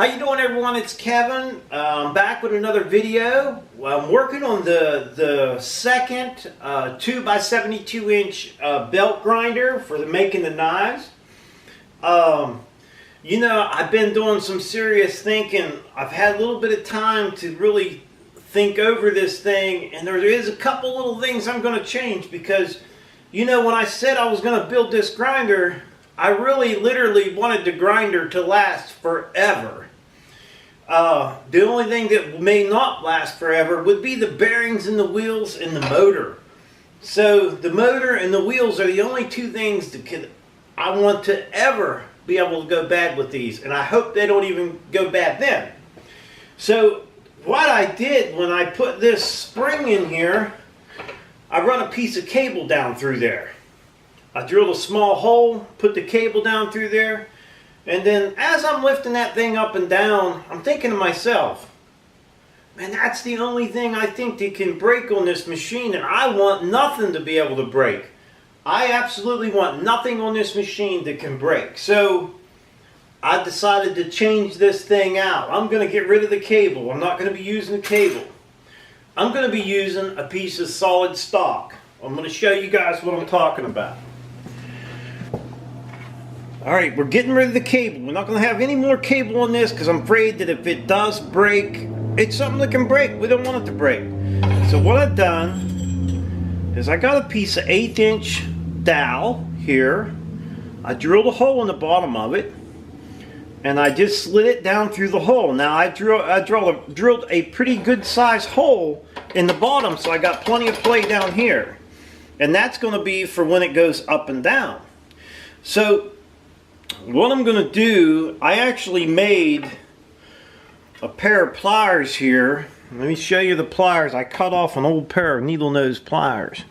How you doing, everyone? It's Kevin. I'm back with another video. I'm working on the second 2x72 inch belt grinder for making the knives. You know, I've been doing some serious thinking. I've had a little bit of time to really think over this thing, and there is a couple little things I'm going to change because, you know, when I said I was going to build this grinder, I really literally wanted the grinder to last forever. The only thing that may not last forever would be the bearings and the wheels and the motor. So the motor and the wheels are the only two things that I want to ever be able to go bad with these, and I hope they don't even go bad then. So what I did when I put this spring in here, I run a piece of cable down through there. I drilled a small hole, put the cable down through there, and then as I'm lifting that thing up and down, I'm thinking to myself, man, that's the only thing I think that can break on this machine, and I want nothing to be able to break. I absolutely want nothing on this machine that can break. So I decided to change this thing out. I'm going to get rid of the cable. I'm not going to be using the cable. I'm going to be using a piece of solid stock. I'm going to show you guys what I'm talking about. Alright, we're getting rid of the cable. We're not going to have any more cable on this because I'm afraid that if it does break, it's something that can break. We don't want it to break. So what I've done is I got a piece of 1/8 inch dowel here. I drilled a hole in the bottom of it, and I just slid it down through the hole. Now I drilled a pretty good sized hole in the bottom, so I got plenty of play down here. And that's going to be for when it goes up and down. So what I'm going to do, I actually made a pair of pliers here. Let me show you the pliers. I cut off an old pair of needle nose pliers,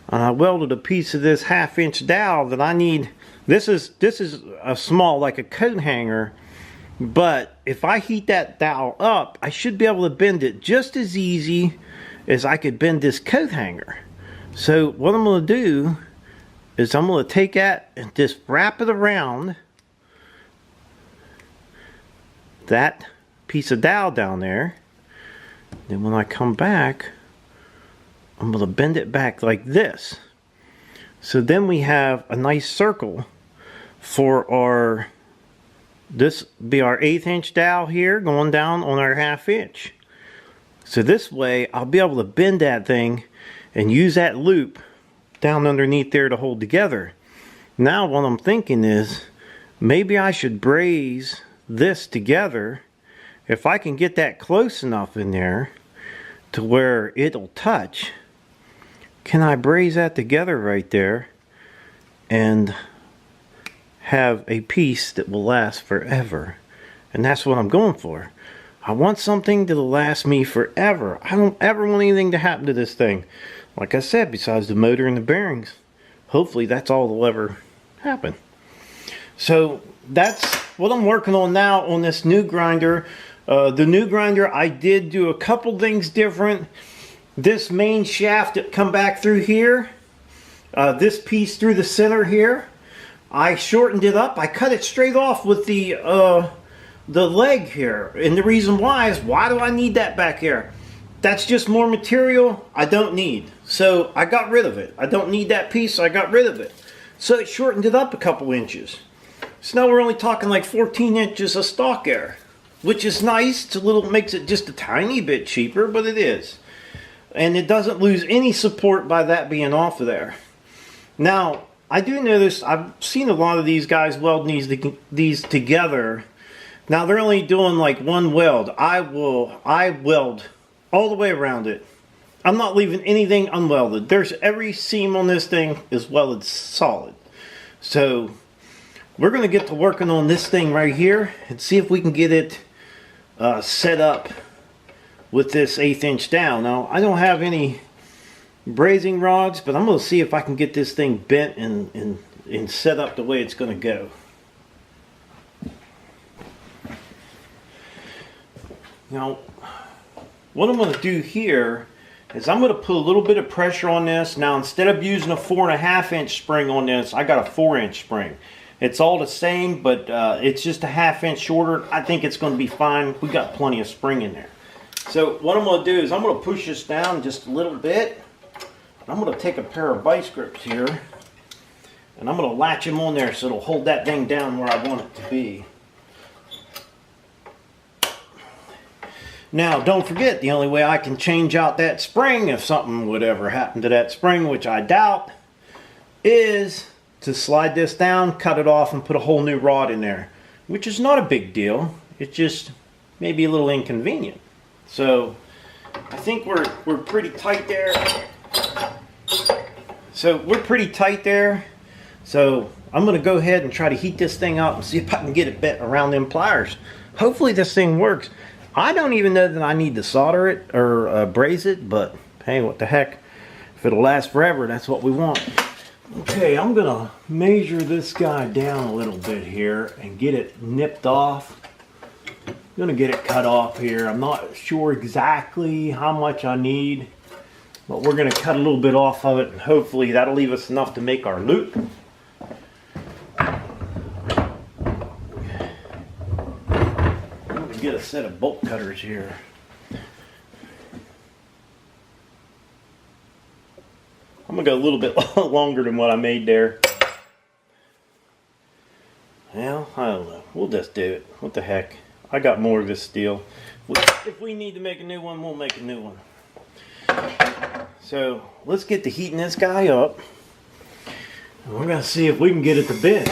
and I welded a piece of this 1/2 inch dowel that I need. This is a small, like a coat hanger, but if I heat that dowel up, I should be able to bend it just as easy as I could bend this coat hanger. So what I'm going to do is I'm going to take that and just wrap it around that piece of dowel down there. Then when I come back, I'm going to bend it back like this. So then we have a nice circle for our, this be our 1/8 inch dowel here going down on our 1/2 inch. So this way I'll be able to bend that thing and use that loop down underneath there to hold together. Now what I'm thinking is maybe I should braze this together. If I can get that close enough in there to where it'll touch, can I braze that together right there and have a piece that will last forever? And that's what I'm going for. I want something that'll last me forever. I don't ever want anything to happen to this thing. Like I said, besides the motor and the bearings. Hopefully that's all that'll ever happen. So that's what I'm working on now on this new grinder. The new grinder, I did do a couple things different. This main shaft that come back through here, this piece through the center here, I shortened it up. I cut it straight off with the leg here. And the reason why is, why do I need that back here? That's just more material I don't need. So I got rid of it. I don't need that piece, so I got rid of it. So it shortened it up a couple inches. So now we're only talking like 14 inches of stock there, which is nice. It's a little, makes it just a tiny bit cheaper, but it is. And it doesn't lose any support by that being off of there. Now, I do notice, I've seen a lot of these guys welding these together. Now they're only doing like one weld. I weld all the way around it. I'm not leaving anything unwelded. There's every seam on this thing is welded solid. So we're going to get to working on this thing right here and see if we can get it set up with this 1/8 inch dowel. Now I don't have any brazing rods, but I'm going to see if I can get this thing bent and set up the way it's going to go. Now what I'm going to do here is I'm going to put a little bit of pressure on this. Now instead of using a 4.5 inch spring on this, I got a 4 inch spring. It's all the same, but it's just a 1/2 inch shorter. I think it's going to be fine. We got plenty of spring in there. So what I'm going to do is I'm going to push this down just a little bit. I'm going to take a pair of vice grips here, and I'm going to latch them on there so it'll hold that thing down where I want it to be. Now, don't forget, the only way I can change out that spring, if something would ever happen to that spring, which I doubt, is to slide this down, cut it off, and put a whole new rod in there, which is not a big deal. It's just maybe a little inconvenient. So I think we're pretty tight there. So I'm going to go ahead and try to heat this thing up and see if I can get it bent around them pliers. Hopefully this thing works. I don't even know that I need to solder it or braze it, but hey, what the heck. If it'll last forever, that's what we want. Okay, I'm going to measure this guy down a little bit here and get it nipped off. I'm going to get it cut off here. I'm not sure exactly how much I need, but we're going to cut a little bit off of it, and hopefully that'll leave us enough to make our loop. Get a set of bolt cutters here. I'm gonna go a little bit longer than what I made there. Well, I don't know. We'll just do it. What the heck? I got more of this steel. If we need to make a new one, we'll make a new one. So let's get to heating this guy up. And we're gonna see if we can get it to bend.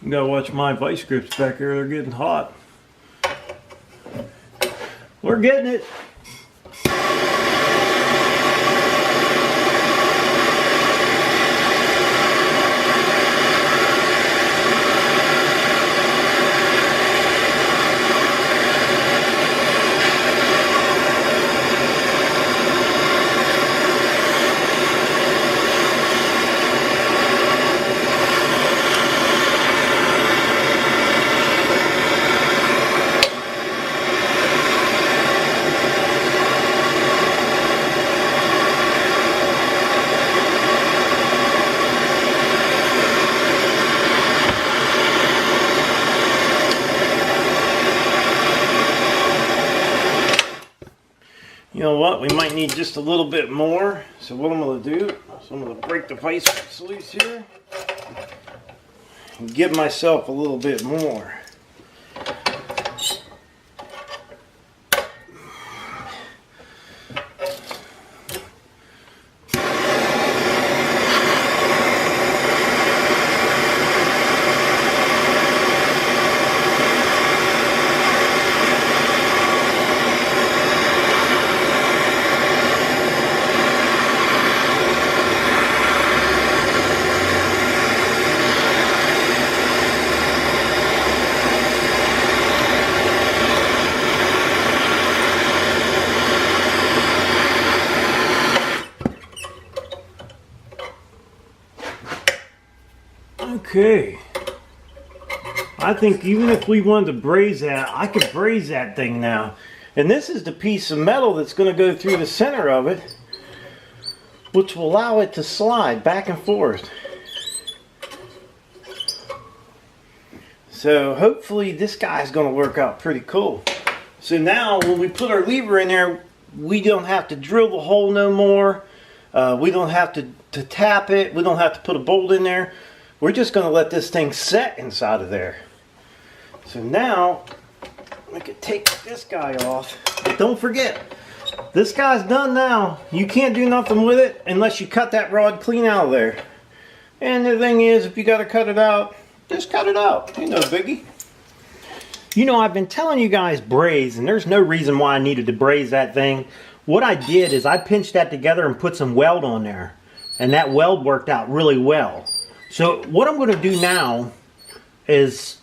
You gotta watch my vice grips back here, they're getting hot. We're getting it. You know what, we might need just a little bit more. So what I'm going to do, I'm going to break the vice grips loose here and give myself a little bit more. Okay, I think even if we wanted to braze that, I could braze that thing now. And this is the piece of metal that's going to go through the center of it, which will allow it to slide back and forth. So hopefully this guy's going to work out pretty cool. So now when we put our lever in there, we don't have to drill the hole no more. We don't have to tap it. We don't have to put a bolt in there. We're just going to let this thing set inside of there. So now, I could take this guy off. But don't forget, this guy's done now. You can't do nothing with it unless you cut that rod clean out of there. And the thing is, if you got to cut it out, just cut it out. Ain't no biggie. You know, I've been telling you guys braze, and there's no reason why I needed to braze that thing. What I did is I pinched that together and put some weld on there. And that weld worked out really well. So what I'm going to do now is,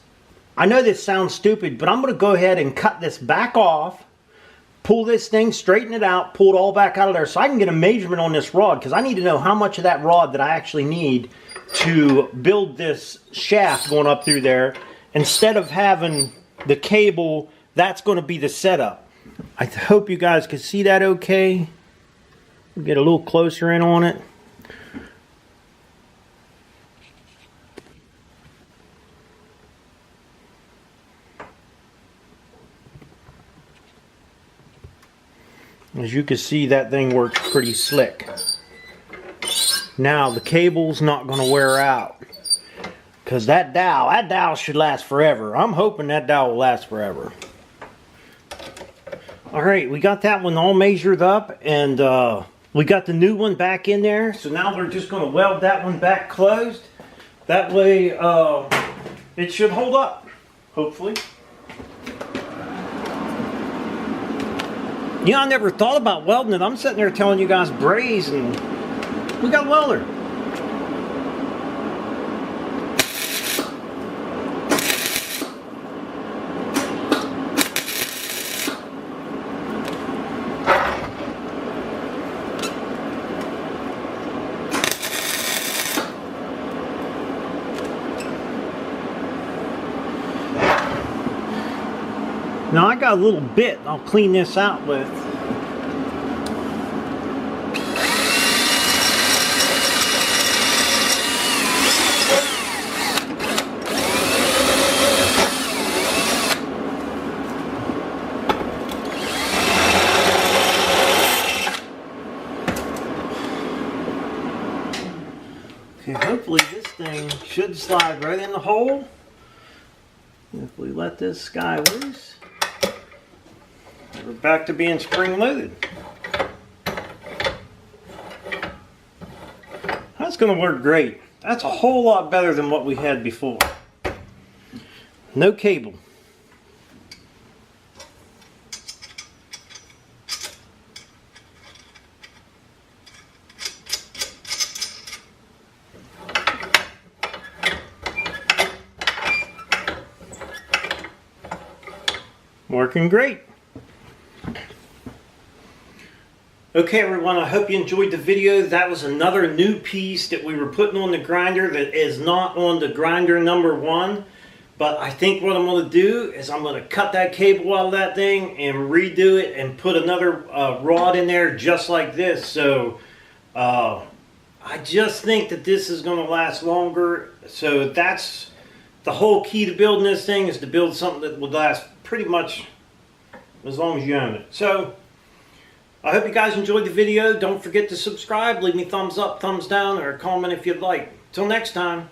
I know this sounds stupid, but I'm going to go ahead and cut this back off, pull this thing, straighten it out, pull it all back out of there so I can get a measurement on this rod, because I need to know how much of that rod that I actually need to build this shaft going up through there. Instead of having the cable, that's going to be the setup. I hope you guys can see that okay. Get a little closer in on it. As you can see, that thing works pretty slick. Now the cable's not going to wear out, because that dowel should last forever. I'm hoping that dowel will last forever. Alright, we got that one all measured up, and we got the new one back in there. So now we're just going to weld that one back closed. That way it should hold up, hopefully. You know, I never thought about welding it. I'm sitting there telling you guys braze, and we got a welder. Now I got a little bit I'll clean this out with. Okay, hopefully this thing should slide right in the hole. If we let this guy loose, we're back to being spring loaded. That's going to work great. That's a whole lot better than what we had before. No cable. Working great. Okay everyone, I hope you enjoyed the video. That was another new piece that we were putting on the grinder that is not on the grinder number 1. But I think what I'm going to do is I'm going to cut that cable out of that thing and redo it and put another rod in there just like this. So I just think that this is going to last longer. So that's the whole key to building this thing, is to build something that will last pretty much as long as you own it. So I hope you guys enjoyed the video. Don't forget to subscribe. Leave me thumbs up, thumbs down, or a comment if you'd like. Till next time.